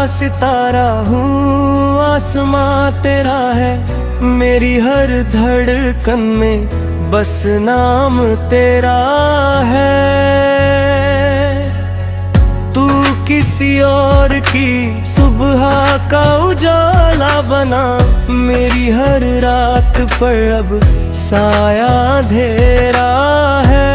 सितारा हूँ, आसमां तेरा है। मेरी हर धड़कन में बस नाम तेरा है। तू किसी और की सुबह का उजाला बना, मेरी हर रात पर अब साया अंधेरा है।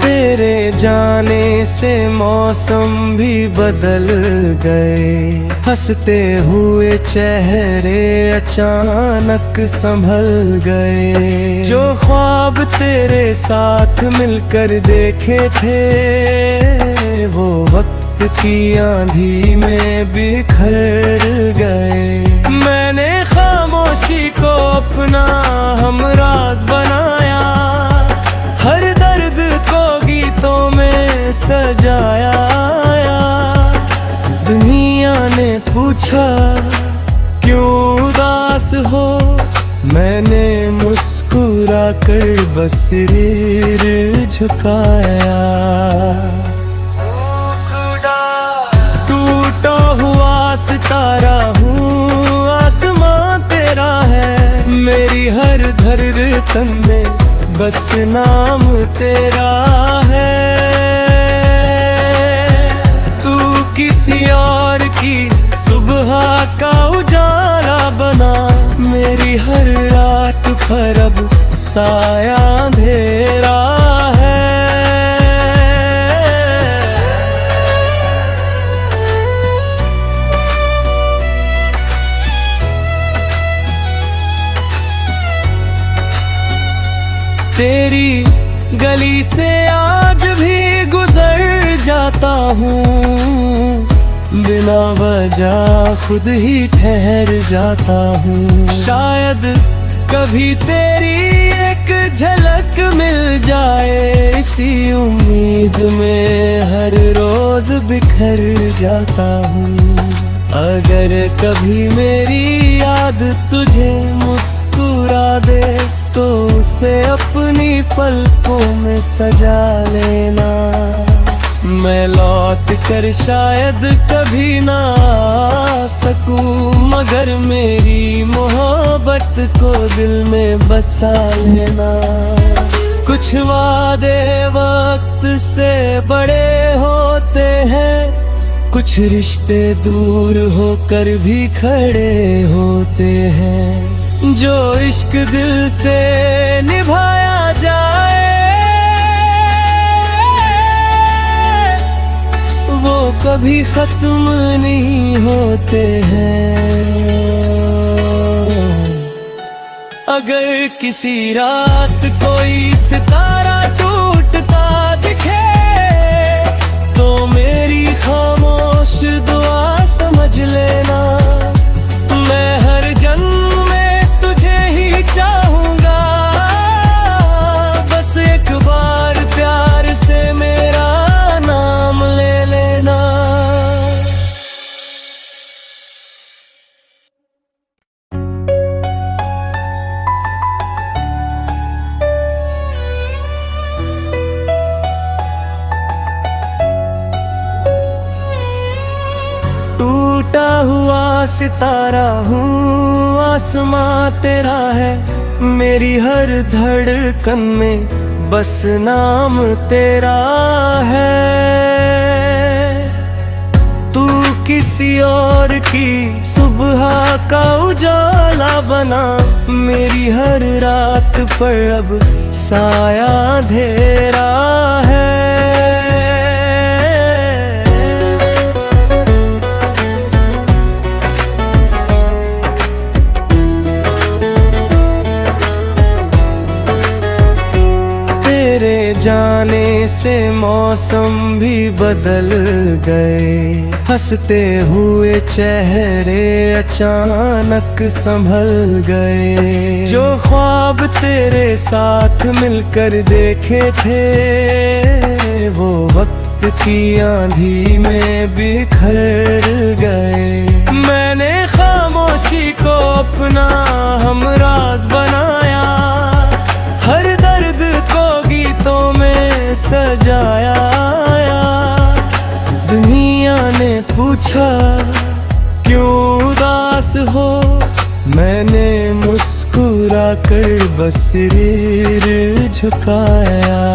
तेरे जाने से मौसम भी बदल गए, हंसते हुए चेहरे अचानक संभल गए। जो ख्वाब तेरे साथ मिलकर देखे थे, वो वक्त की आंधी में बिखर गए। मैंने खामोशी को अपना हमराज बनाया, हर दर्द को गीतों में सजाया। दुनिया ने पूछा क्यों उदास हो, मैंने मुस्कुरा कर बस सिर झुकाया। टूटा हुआ सितारा हूँ, आसमां तेरा है। मेरी हर धड़कन में बस नाम तेरा है। तू किसी और की सुबह का उजाला बना, मेरी हर रात पर अब साया अंधेरा है। तेरी गली से आज भी गुजर जाता हूँ, बिना वजह खुद ही ठहर जाता हूँ। शायद कभी तेरी एक झलक मिल जाए, इसी उम्मीद में हर रोज बिखर जाता हूँ। अगर कभी मेरी याद तुझे मुस्कुरा दे, तो उसे अपनी पलकों में सजा लेना। मैं लौट कर शायद कभी ना आ सकूं, मगर मेरी मोहब्बत को दिल में बसा लेना। कुछ वादे वक्त से बड़े होते हैं, कुछ रिश्ते दूर होकर भी खड़े होते हैं। जो इश्क दिल से निभाया जाए, वो कभी खत्म नहीं होते हैं। अगर किसी रात कोई सितारा टूटता दिखे, तो मेरी खामोश दुआ समझ लेना। मैं हर जन्म चाहूंगा, बस एक बार प्यार से मेरा नाम ले लेना। टूटा हुआ सितारा हूँ, आसमां तेरा है। मेरी हर धड़कन में बस नाम तेरा है। तू किसी और की सुबह का उजाला बना, मेरी हर रात पर अब साया अंधेरा है। तेरे जाने से मौसम भी बदल गए, हंसते हुए चेहरे अचानक संभल गए। जो ख्वाब तेरे साथ मिलकर देखे थे, वो वक्त वक्त की आंधी में बिखर गए। मैंने खामोशी को अपना हमराज बनाया, हर दर्द को गीतों में सजाया। दुनिया ने पूछा क्यों उदास हो, मैंने मुस्कुरा कर बस सिर झुकाया।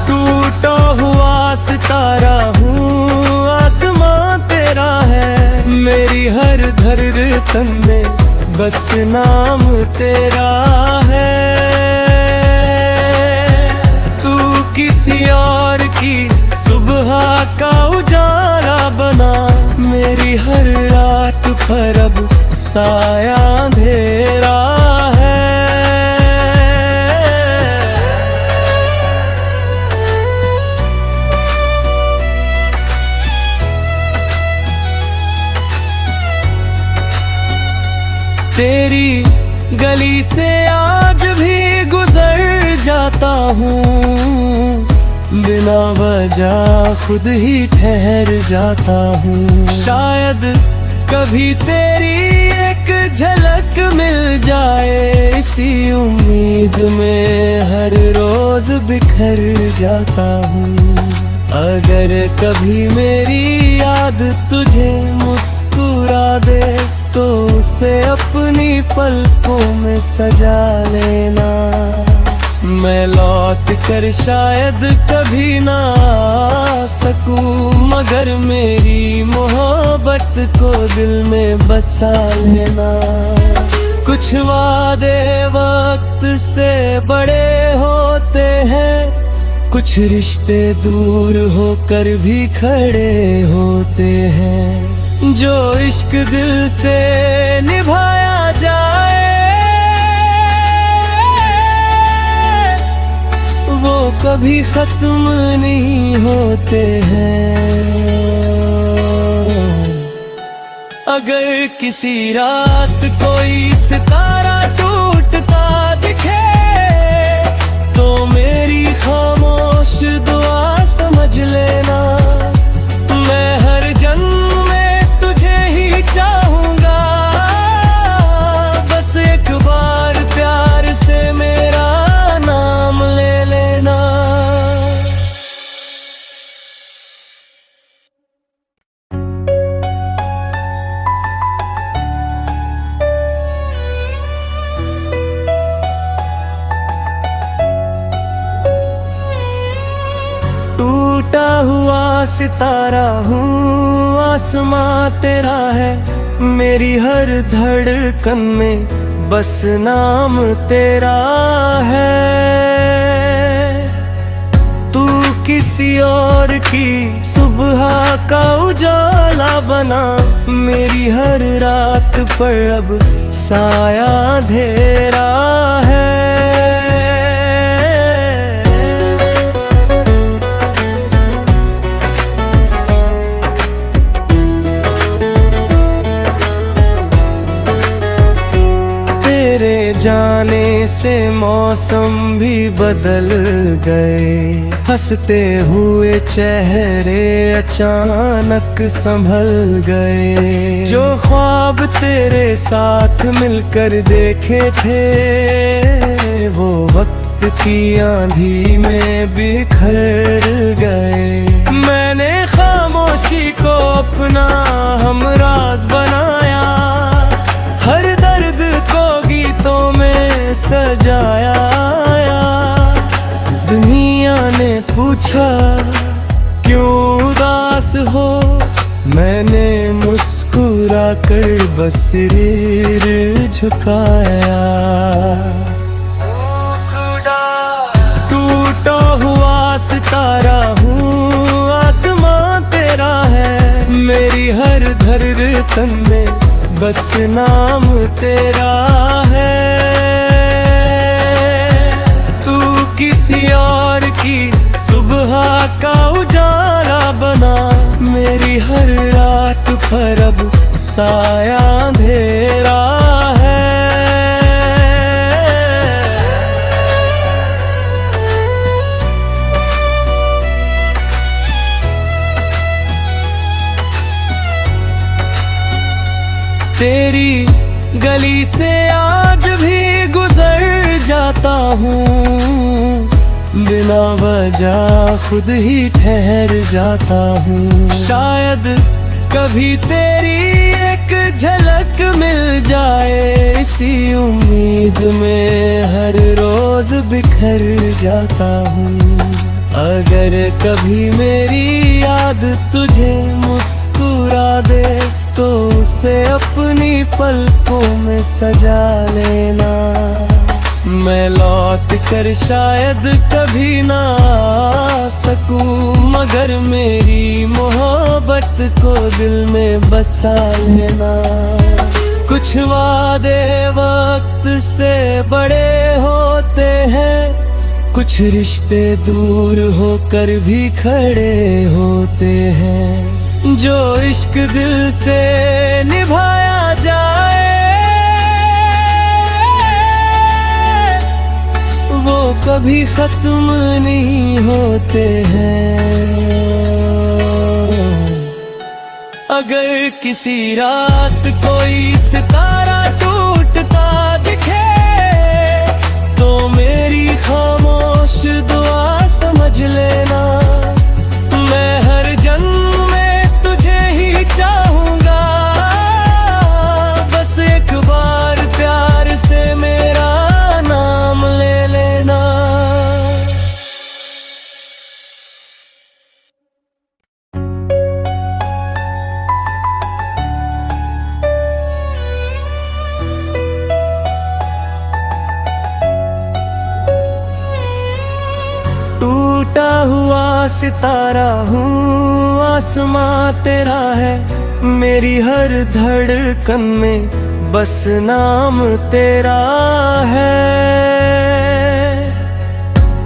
टूटा हुआ सितारा हूँ, आसमां तेरा है, मेरी हर धड़कन में बस नाम तेरा है। तू किसी और की सुबह का उजाला बना, मेरी हर रात पर अब साया अंधेरा है। तेरी गली से आज भी गुजर जाता हूँ, बिना वजह खुद ही ठहर जाता हूँ। शायद कभी तेरी एक झलक मिल जाए, इसी उम्मीद में हर रोज बिखर जाता हूँ। अगर कभी मेरी याद तुझे मुस्कुरा दे, तो उसे अपनी पलकों में सजा लेना। मैं लौट कर शायद कभी ना आ सकूं, मगर मेरी मोहब्बत को दिल में बसा लेना। कुछ वादे वक्त से बड़े होते हैं, कुछ रिश्ते दूर होकर भी खड़े होते हैं। जो इश्क दिल से निभाया जाए, वो कभी खत्म नहीं होते हैं। अगर किसी रात कोई सितारा टूटता दिखे, तो मेरी खामोश दुआ समझ लेना। मैं हर जन्म में तुझे ही चाहूंगा, बस एक बार प्यार से मेरा नाम ले लेना। टूटा हुआ सितारा हूँ, आसमां तेरा है, मेरी हर धड़कन में बस नाम तेरा है। तू किसी और की सुबह का उजाला बना, मेरी हर रात पर अब साया अंधेरा है। तेरे जाने से मौसम भी बदल गए, हंसते हुए चेहरे अचानक संभल गए। जो ख्वाब तेरे साथ मिलकर देखे थे, वो वक्त की आंधी में बिखर गए। मैंने खामोशी को अपना हमराज बनाया, हर दर्द को गीतों में सजाया। दुनिया ने पूछा क्यों उदास हो, मैंने मुस्कुरा कर बस सिर झुकाया। टूटा हुआ सितारा हूँ, आसमां तेरा है, मेरी हर धड़कन में बस नाम तेरा है। तू किसी और की सुबह का उजाला बना, मेरी हर रात पर अब साया अंधेरा है। तेरी गली से आज भी गुजर जाता हूँ, बिना वजह खुद ही ठहर जाता हूँ। शायद कभी तेरी एक झलक मिल जाए, इसी उम्मीद में हर रोज बिखर जाता हूँ। अगर कभी मेरी याद तुझे मुस्कुरा दे, तो उसे अपनी पलकों में सजा लेना। मैं लौट कर शायद कभी ना आ सकूं, मगर मेरी मोहब्बत को दिल में बसा लेना। कुछ वादे वक्त से बड़े होते हैं, कुछ रिश्ते दूर होकर भी खड़े होते हैं। जो इश्क दिल से निभाया जाए, वो कभी खत्म नहीं होते हैं। अगर किसी रात कोई सितारा टूटता दिखे, तो मेरी खामोश दुआ समझ लेना। मैं हर जन्म में तुझे ही चाहूंगा, बस एक बार प्यार से मेरा नाम ले लेना। टूटा हुआ सितारा हूँ, आसमां तेरा है। मेरी हर धड़कन में बस नाम तेरा है।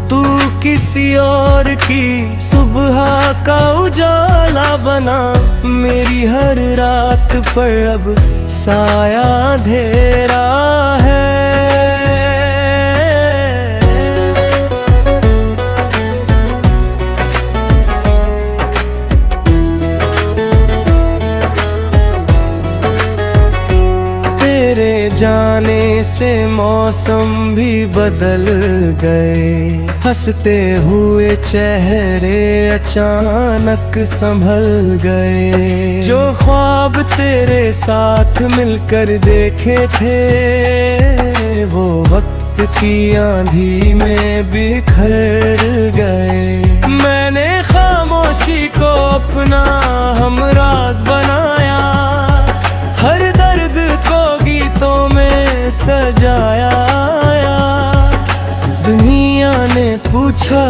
तू किसी और की सुबह का उजाला बना, मेरी हर रात पर अब साया अंधेरा है। तेरे जाने से मौसम भी बदल गए, हंसते हुए चेहरे अचानक संभल गए। जो ख्वाब तेरे साथ मिलकर देखे थे, वो वक्त की आंधी में बिखर गए। मैंने खामोशी को अपना हमराज बनाया, हर दर्द को गीतों में सजाया। दुनिया ने पूछा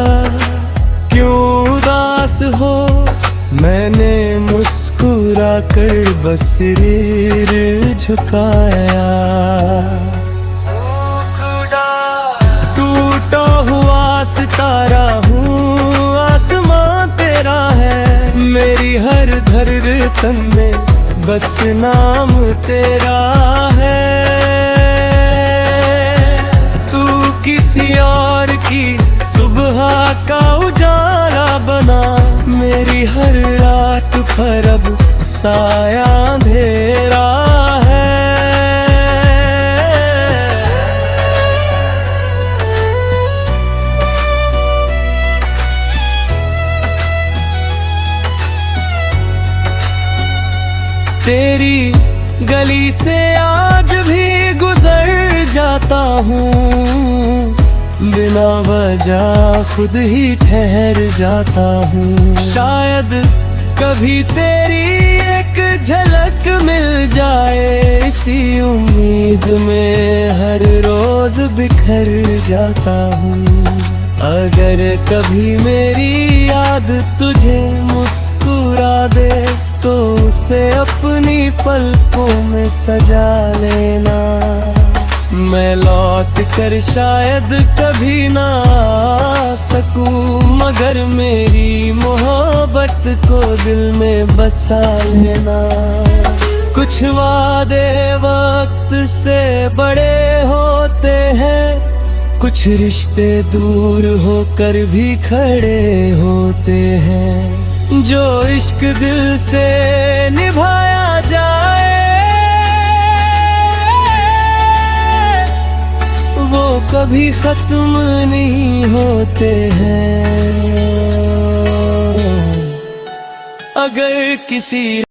क्यों उदास हो, मैंने मुस्कुरा कर बस सिर झुकाया। टूटा हुआ सितारा हूँ, आसमां तेरा है। मेरी हर धड़कन में बस नाम तेरा है। तू किसी और की सुबह का उजाला बना, मेरी हर रात पर अब साया अंधेरा है। तेरी गली से आज भी गुजर जाता हूँ, बिना वजह खुद ही ठहर जाता हूँ। शायद कभी तेरी एक झलक मिल जाए, इसी उम्मीद में हर रोज बिखर जाता हूँ। अगर कभी मेरी याद तुझे मुस्कुरा दे, तो उसे अपनी पलकों में सजा लेना। मैं लौट कर शायद कभी ना आ सकूं, मगर मेरी मोहब्बत को दिल में बसा लेना। कुछ वादे वक्त से बड़े होते हैं, कुछ रिश्ते दूर होकर भी खड़े होते हैं। जो इश्क दिल से निभाया जाए, कभी खत्म नहीं होते हैं। अगर किसी